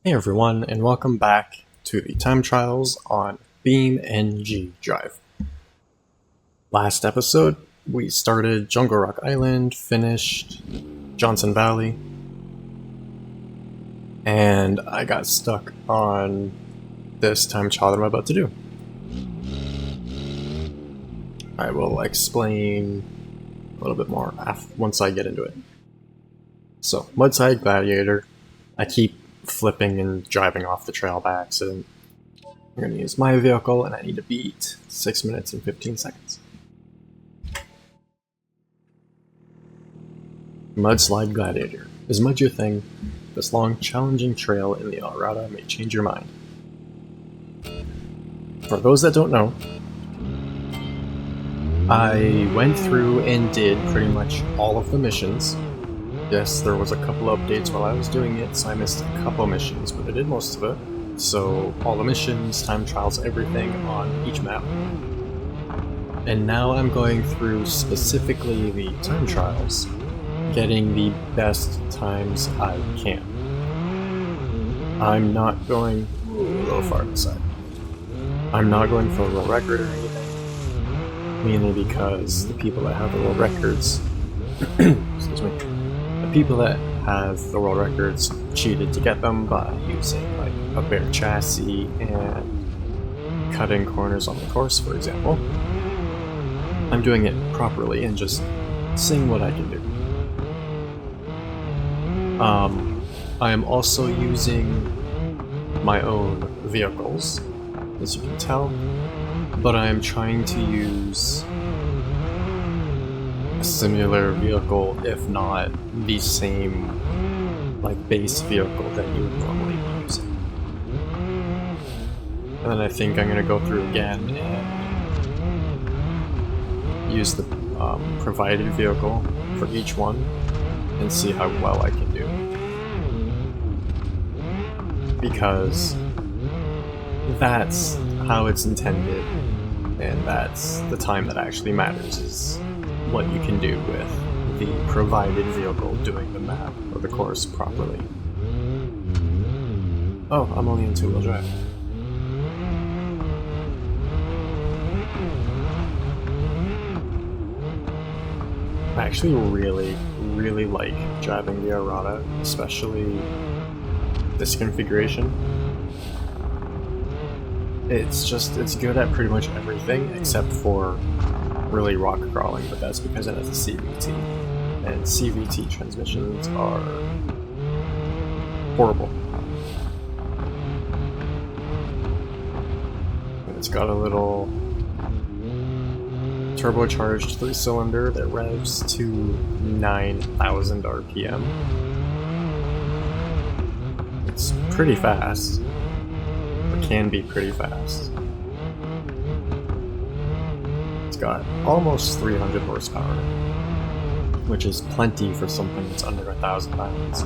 Hey everyone, and welcome back to the time trials on BeamNG.drive. Last episode, we started Jungle Rock Island, finished Johnson Valley, and I got stuck on this time trial that I'm about to do. I will explain a little bit more once I get into it. So, Mudside Gladiator, I keep flipping and driving off the trail by accident. I'm going to use my vehicle and I need to beat 6 minutes and 15 seconds. Mudslide Gladiator. Is mud your thing? This long, challenging trail in the Alrata may change your mind. For those that don't know, I went through and did pretty much all of the missions. Yes, there was a couple updates while I was doing it, so I missed a couple missions, but I did most of it. So all the missions, time trials, everything on each map. And now I'm going through specifically the time trials, getting the best times I can. I'm not going a little far inside. I'm not going for a world record or anything, mainly because the people that have the world records, excuse me, people that have the world records cheated to get them by using like a bare chassis and cutting corners on the course, for example. I'm doing it properly and just seeing what I can do. I am also using my own vehicles, as you can tell, but I am trying to use a similar vehicle, if not the same like base vehicle that you would normally be using. And then I think I'm going to go through again and use the provided vehicle for each one and see how well I can do. Because that's how it's intended, and that's the time that actually matters, is what you can do with the provided vehicle doing the map or the course properly. Oh, I'm only in two-wheel drive. I actually really like driving the Alrata, especially this configuration. It's good at pretty much everything except for really rock crawling, but that's because it has a CVT, and CVT transmissions are horrible. And it's got a little turbocharged 3-cylinder that revs to 9,000 RPM. It's pretty fast, or can be pretty fast. Got almost 300 horsepower, which is plenty for something that's under 1,000 pounds.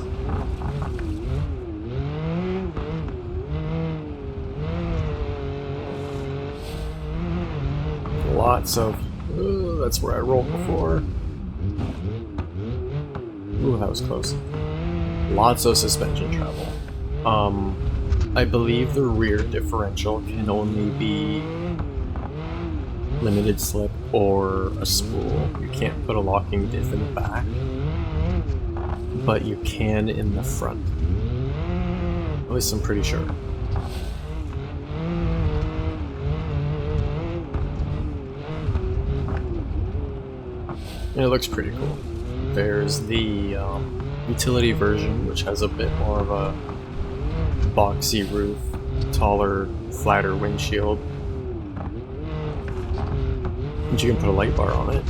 Lots of... that's where I rolled before. Ooh, that was close. Lots of suspension travel. I believe the rear differential can only be limited slip or a spool. You can't put a locking diff in the back, but you can in the front. At least I'm pretty sure. And it looks pretty cool. There's the utility version, which has a bit more of a boxy roof, taller, flatter windshield. You can put a light bar on it.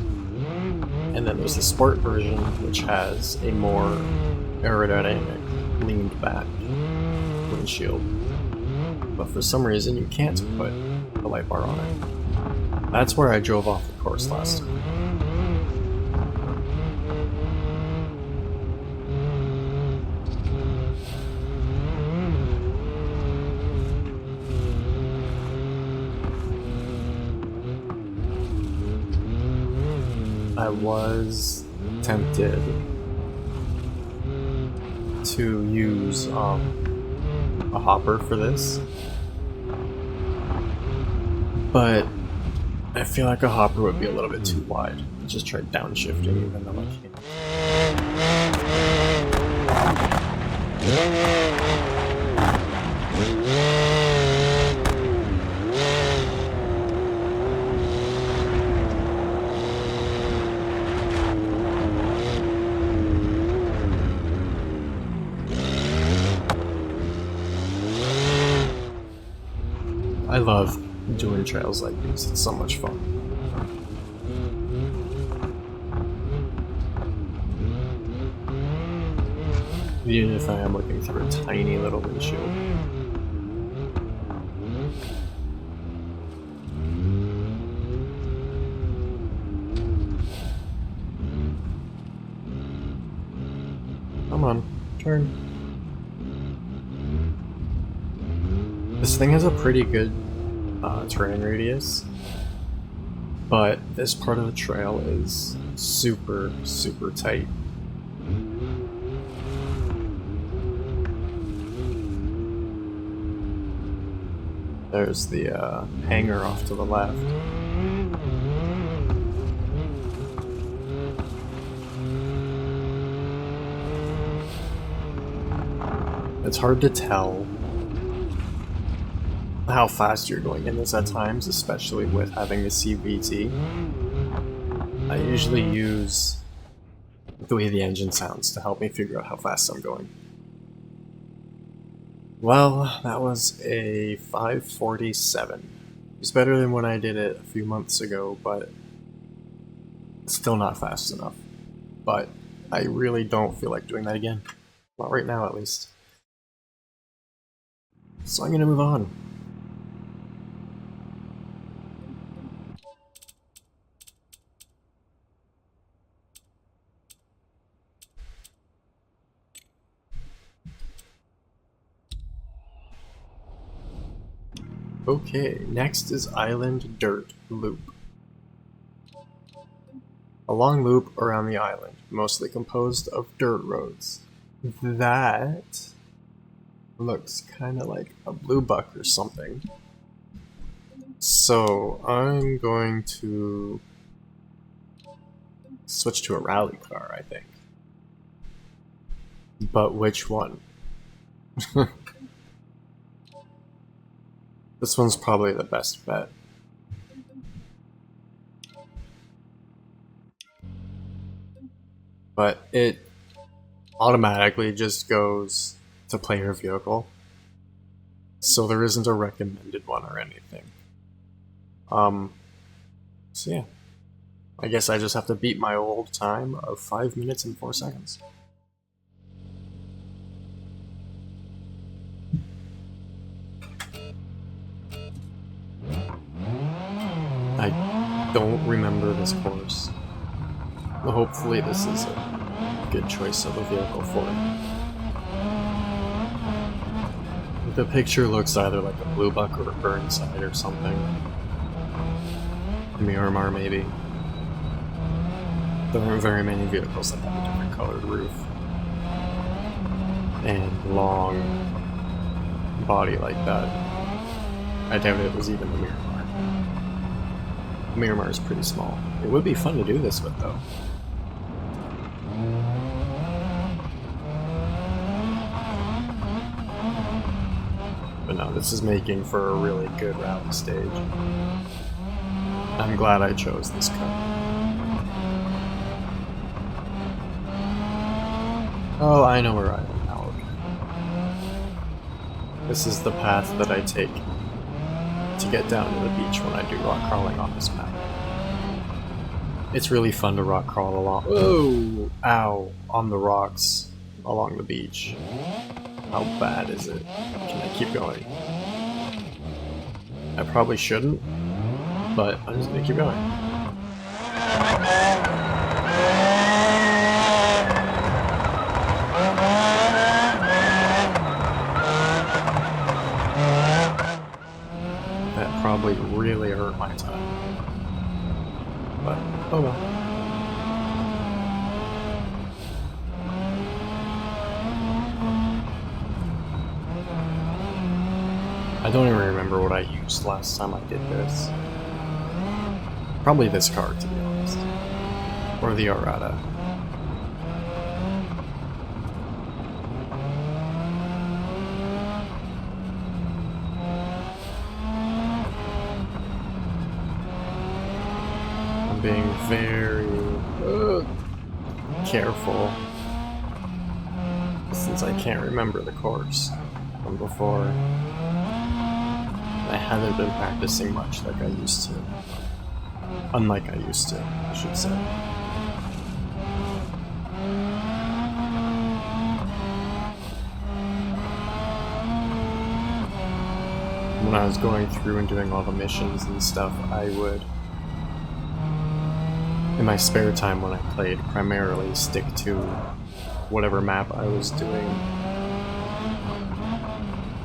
And then there's the sport version, which has a more aerodynamic, leaned back windshield. But for some reason you can't put a light bar on it. That's where I drove off the course last time. I was tempted to use a hopper for this, but I feel like a hopper would be a little bit too wide. I just tried downshifting even though I can't. I love doing trails like these, it's so much fun. Even if I am looking through a tiny little windshield. Come on, turn. This thing has a pretty good terrain radius, but this part of the trail is super, super tight. There's the hangar off to the left. It's hard to tell how fast you're going in this at times, especially with having the CVT. I usually use the way the engine sounds to help me figure out how fast I'm going. Well, that was a 547. It was better than when I did it a few months ago, but still not fast enough. But I really don't feel like doing that again. Not right now, at least. So I'm gonna move on. Okay, next is Island Dirt Loop. A long loop around the island, mostly composed of dirt roads. That looks kind of like a blue buck or something. So I'm going to switch to a rally car, I think. But which one? This one's probably the best bet. But it automatically just goes to player vehicle. So there isn't a recommended one or anything. So yeah. I guess I just have to beat my old time of 5 minutes and 4 seconds. I don't remember this course. Hopefully this is a good choice of a vehicle for it. The picture looks either like a blue buck or a Burnside or something. A Miramar maybe. There aren't very many vehicles that have a different colored roof. And long body like that. I doubt it was even a Miramar. The Miramar is pretty small. It would be fun to do this with though. But no, this is making for a really good rally stage. I'm glad I chose this car. Oh, I know where I am now, okay. This is the path that I take to get down to the beach when I do rock crawling on this map. It's really fun to rock crawl along. Whoa! Ow! On the rocks along the beach. How bad is it? Can I keep going? I probably shouldn't, but I'm just gonna keep going. That probably really hurt my time. But, oh well. I don't even remember what I used last time I did this. Probably this card, to be honest. Or the Arata. I'm being very careful, since I can't remember the course from before. I haven't been practicing much like I used to. Unlike I used to, I should say. When I was going through and doing all the missions and stuff, I would, in my spare time when I played, primarily stick to whatever map I was doing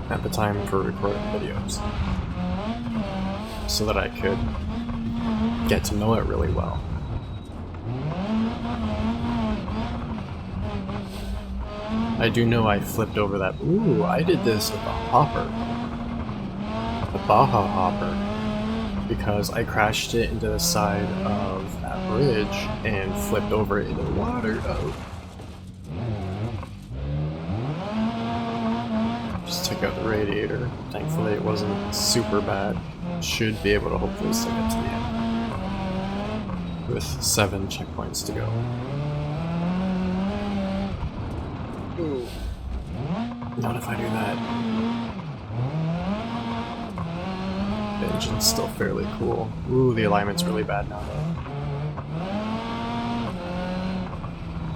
at the time for recording videos, so that I could get to know it really well. I do know I flipped over that. Ooh, I did this with the hopper. The Baja hopper. Because I crashed it into the side of that bridge and flipped over it into the water. Oh. Just took out the radiator. Thankfully it wasn't super bad. Should be able to hopefully still get to the end. With 7 checkpoints to go. Ooh. Not if I do that. The engine's still fairly cool. Ooh, the alignment's really bad now though.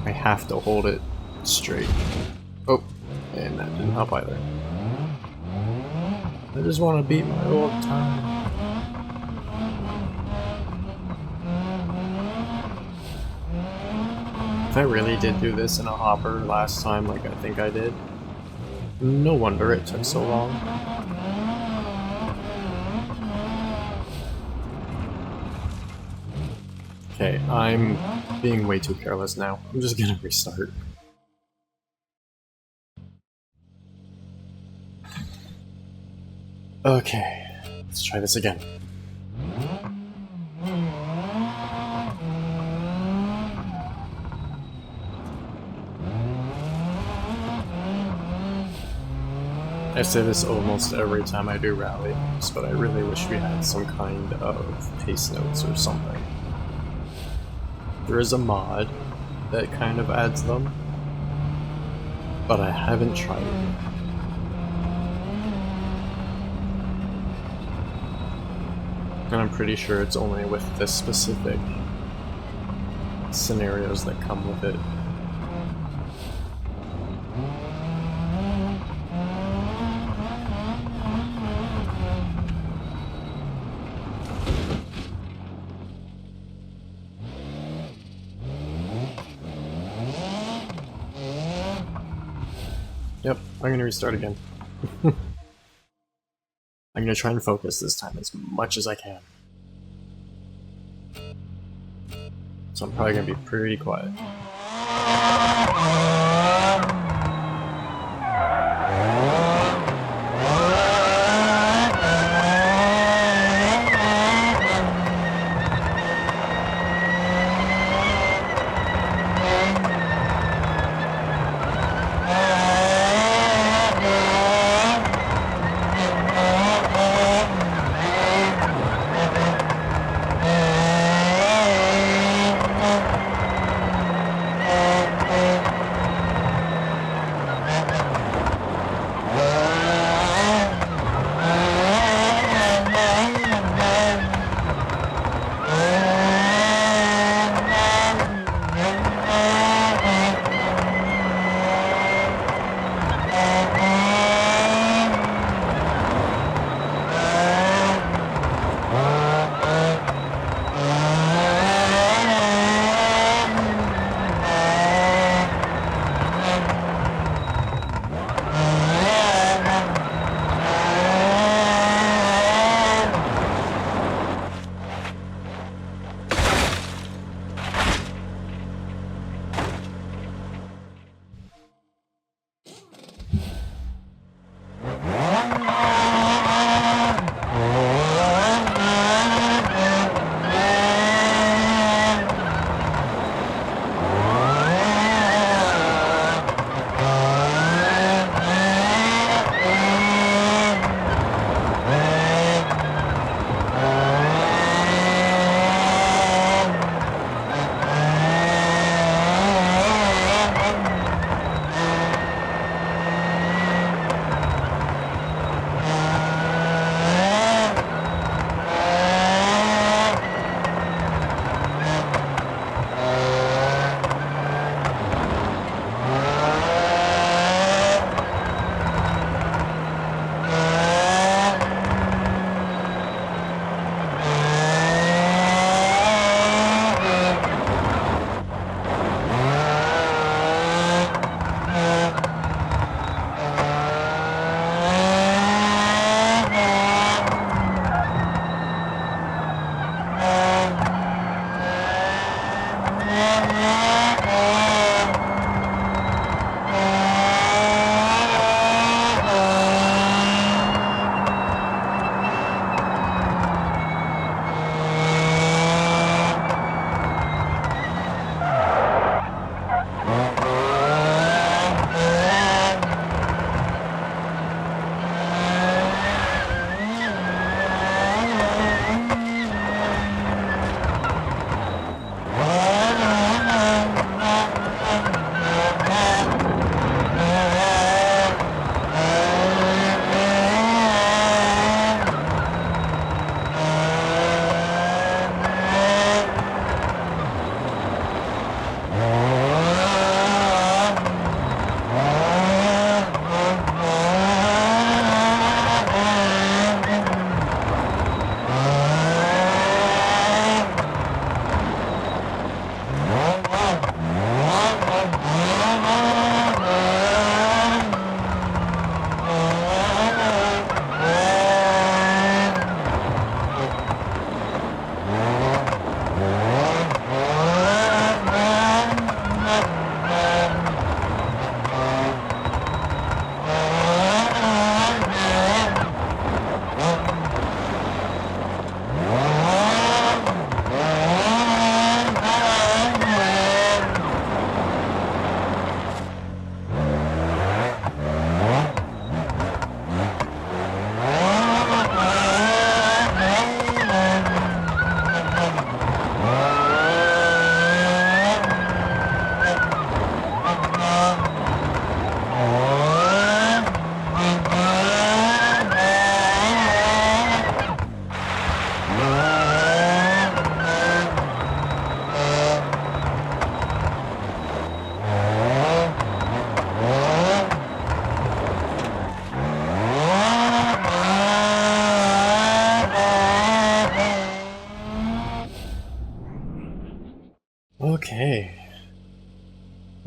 I have to hold it straight. Oh, and that didn't help either. I just want to beat my old time. If I really did do this in a hopper last time like I think I did, no wonder it took so long. Okay, I'm being way too careless now. I'm just gonna restart. Okay, let's try this again. I say this almost every time I do rallies, but I really wish we had some kind of pace notes or something. There is a mod that kind of adds them, but I haven't tried it yet. And I'm pretty sure it's only with this specific scenarios that come with it. Yep, I'm gonna restart again. I'm gonna try and focus this time as much as I can. So I'm probably gonna be pretty quiet.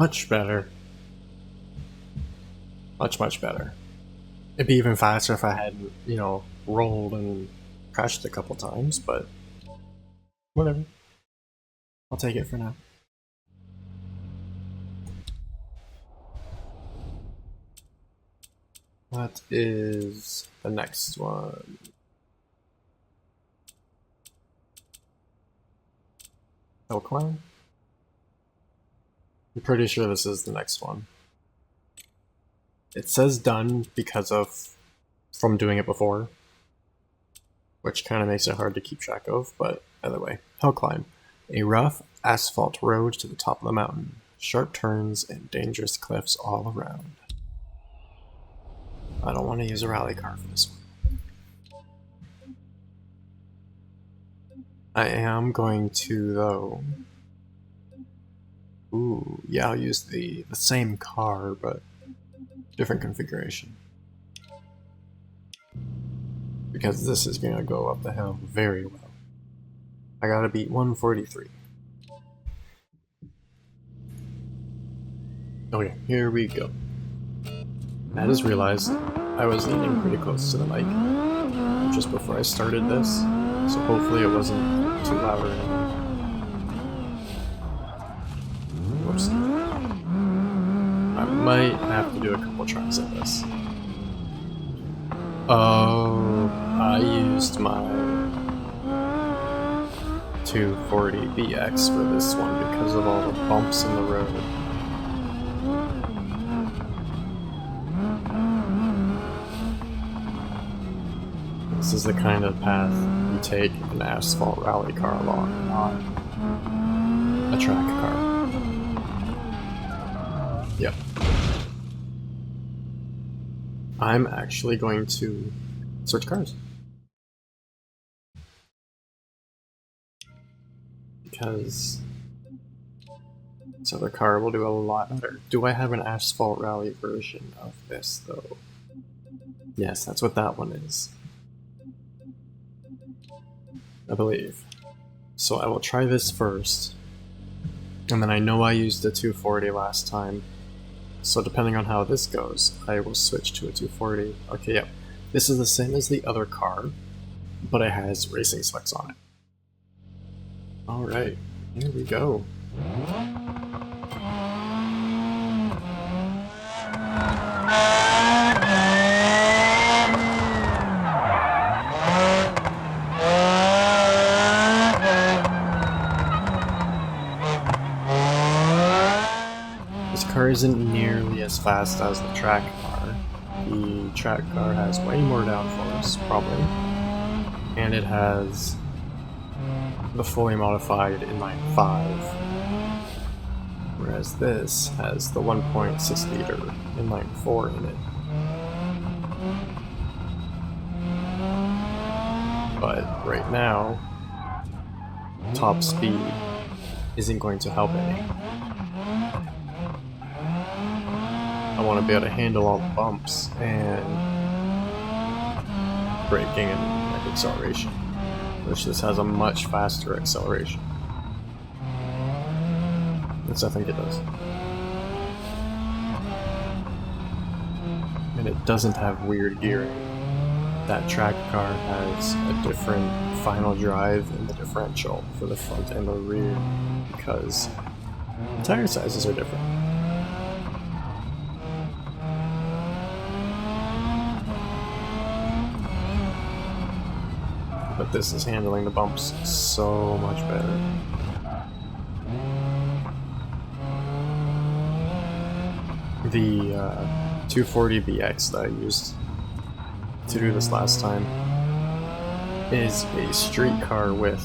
Much better. Much better. It'd be even faster if I hadn't, you know, rolled and crashed a couple times, but whatever. I'll take it for now. What is the next one? Hill climb? I'm pretty sure this is the next one. It says done because of from doing it before, which kind of makes it hard to keep track of, but either way. Hill climb. A rough asphalt road to the top of the mountain. Sharp turns and dangerous cliffs all around. I don't want to use a rally car for this one. I am going to, though. Ooh, yeah, I'll use the same car, but different configuration. Because this is going to go up the hill very well. I gotta beat 143. Okay, here we go. I just realized I was leaning pretty close to the mic just before I started this, so hopefully it wasn't too loud or anything. Whoops. I might have to do a couple tries of this. Oh, I used my 240BX for this one because of all the bumps in the road. This is the kind of path you take an asphalt rally car along, not a track car. Yep. I'm actually going to search cars. Because this other car will do a lot better. Do I have an asphalt rally version of this, though? Yes, that's what that one is. I believe. So I will try this first. And then I know I used the 240 last time. So depending on how this goes, I will switch to a 240. Okay, yeah. This is the same as the other car, but it has racing specs on it. Alright, here we go. This car isn't nearly as fast as the track car. The track car has way more downforce, probably. And it has the fully modified inline 5, whereas this has the 1.6 liter inline 4 in it. But right now, top speed isn't going to help any. I want to be able to handle all the bumps and braking and acceleration, which this has a much faster acceleration. Yes, I think it does. And it doesn't have weird gearing. That track car has a different final drive in the differential for the front and the rear because the tire sizes are different. But this is handling the bumps so much better. The 240BX that I used to do this last time is a street car with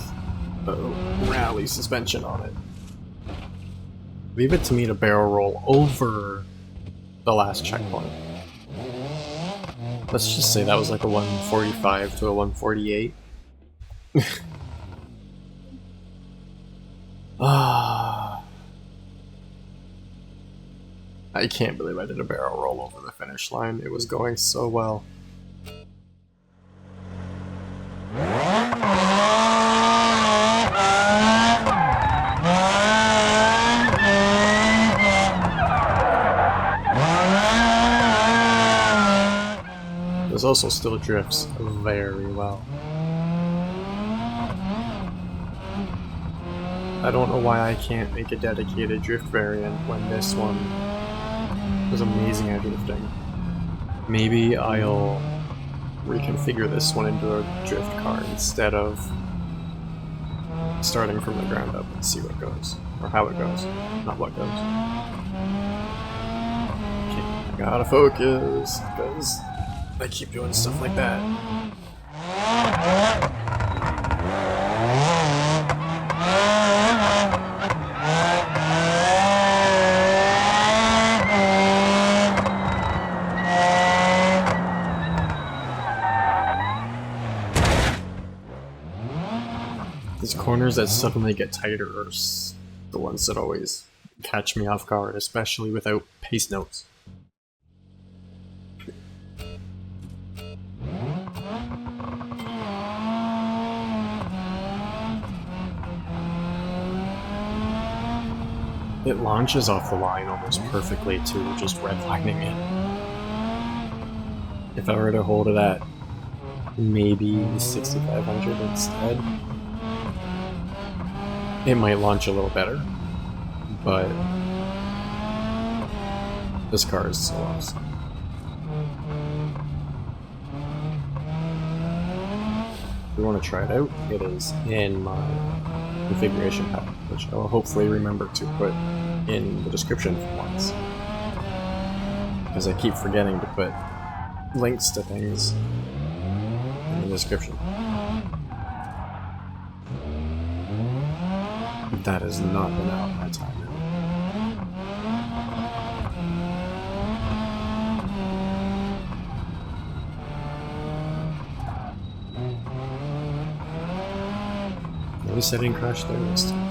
a rally suspension on it. Leave it to me to barrel roll over the last checkpoint. Let's just say that was like a 145 to a 148. I can't believe I did a barrel roll over the finish line. It was going so well. This also still drifts very well. I don't know why I can't make a dedicated drift variant when this one was amazing at drifting. Maybe I'll reconfigure this one into a drift car instead of starting from the ground up and see what goes. Or how it goes, not what goes. Okay, I gotta focus, because I keep doing stuff like that. These corners that suddenly get tighter are the ones that always catch me off guard, especially without pace notes. It launches off the line almost perfectly too, just redlining it. If I were to hold it at maybe 6500 instead, it might launch a little better, but this car is so awesome. If you want to try it out, it is in my configuration pack, which I will hopefully remember to put in the description for once, because I keep forgetting to put links to things in the description. That has not been out my time now. At least I didn't crash there this time.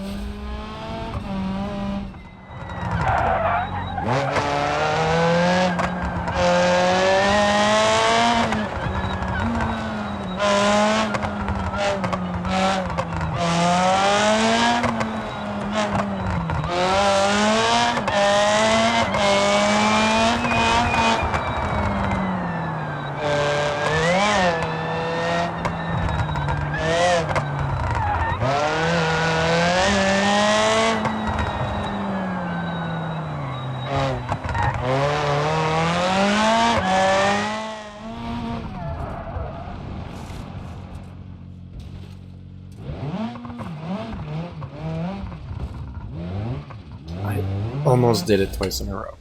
Almost did it twice in a row.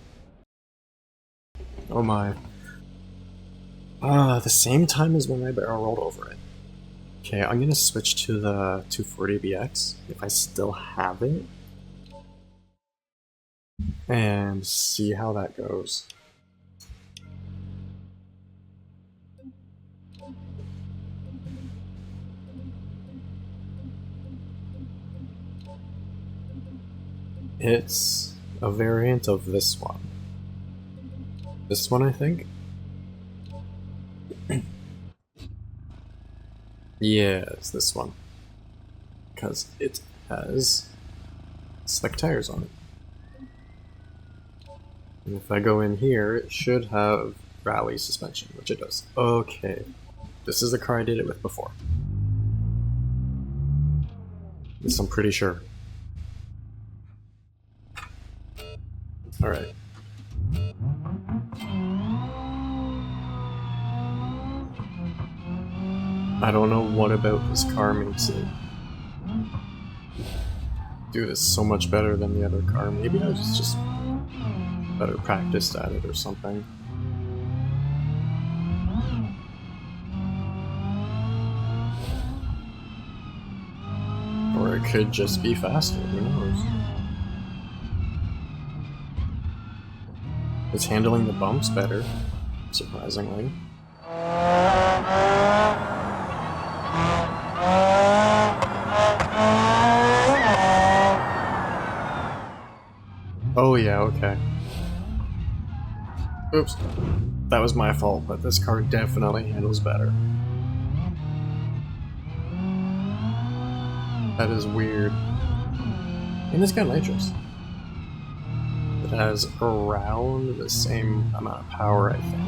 Oh my. The same time as when I barrel rolled over it. Okay, I'm gonna switch to the 240BX if I still have it. And see how that goes. It's a variant of this one. This one, I think? Yeah, it's this one. Because it has slick tires on it. And if I go in here, it should have rally suspension, which it does. Okay. This is the car I did it with before. This I'm pretty sure. Alright. I don't know what about this car makes it do this so much better than the other car. Maybe I was just better practiced at it or something. Or it could just be faster, who knows? It's handling the bumps better, surprisingly. Oh yeah, okay. Oops. That was my fault, but this car definitely handles better. That is weird. And it's got nitrous. It has around the same amount of power, I think.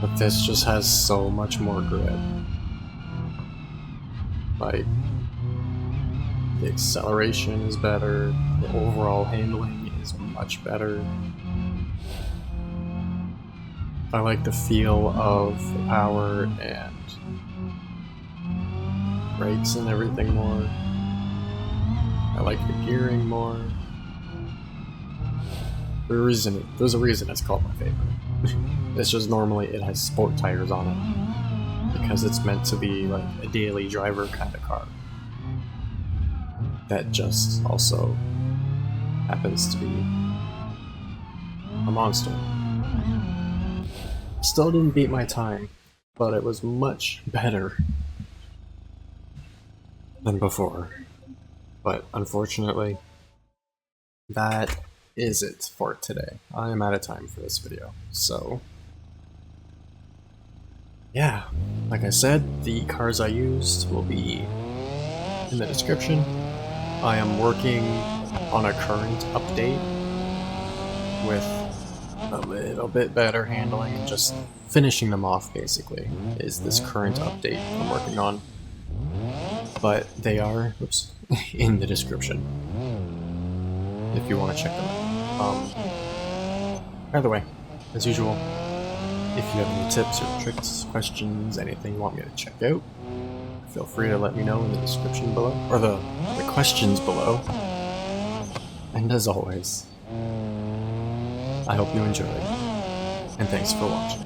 But this just has so much more grip. Like, the acceleration is better, the overall handling is much better. I like the feel of the power and brakes and everything more. I like the gearing more. There's a reason it's called my favorite. It's just normally it has sport tires on it because it's meant to be like a daily driver kind of car. That just also happens to be a monster. Still didn't beat my time, but it was much better than before. But unfortunately, that is it for today. I am out of time for this video, so yeah, like I said, the cars I used will be in the description. I am working on a current update with a little bit better handling and just finishing them off, basically, is this current update I'm working on. But they are, oops, in the description if you want to check them out. Either way, as usual, if you have any tips or tricks, questions, anything you want me to check out, feel free to let me know in the description below, or the questions below. And as always, I hope you enjoyed, and thanks for watching.